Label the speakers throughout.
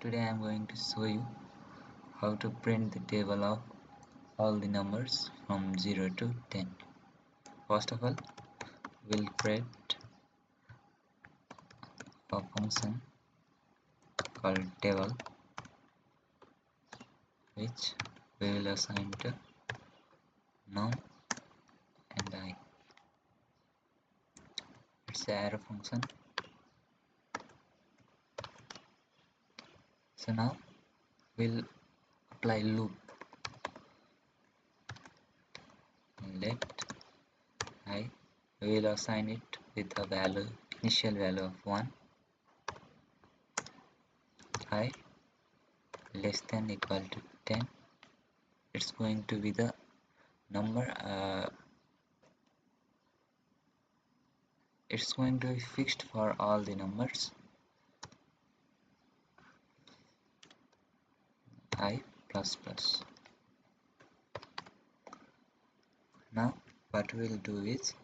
Speaker 1: Today I am going to show you how to print the table of all the numbers from 0 to 10. First of all, we'll create a function called table, which we will assign to num and I. It's an arrow function. So now we'll apply loop. Let I, we will assign it with a value, initial value of 1. I less than equal to 10. It's going to be the number, it's going to be fixed for all the numbers. I plus plus. Now what we'll do is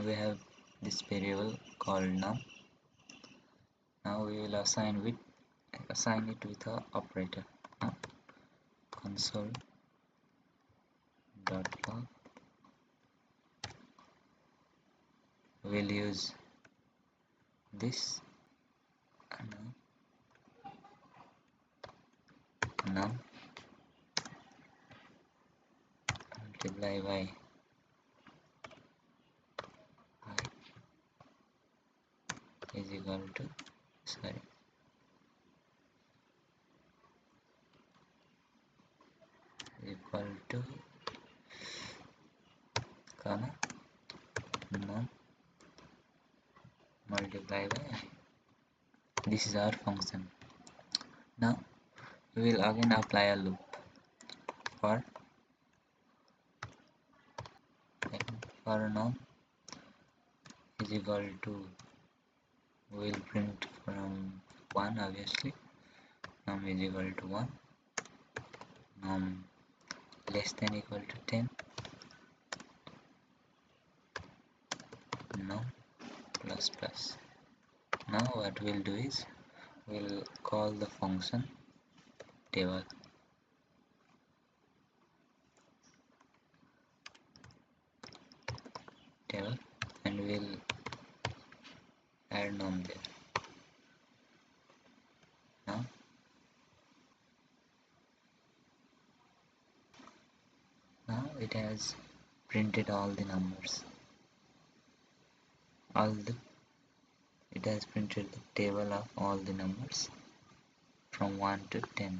Speaker 1: we have this variable called num. Now we will assign it with a operator. Now console dot log, we'll use this num multiply by I is equal to comma num multiply by I. This is our function. Now we will again apply a loop for num is equal to, we will print from 1 obviously. Num is equal to 1, num less than equal to 10, num plus plus. Now what we'll do is we'll call the function table. And we'll add num there. Now it has printed all the numbers. It has printed the table of all the numbers from 1 to 10.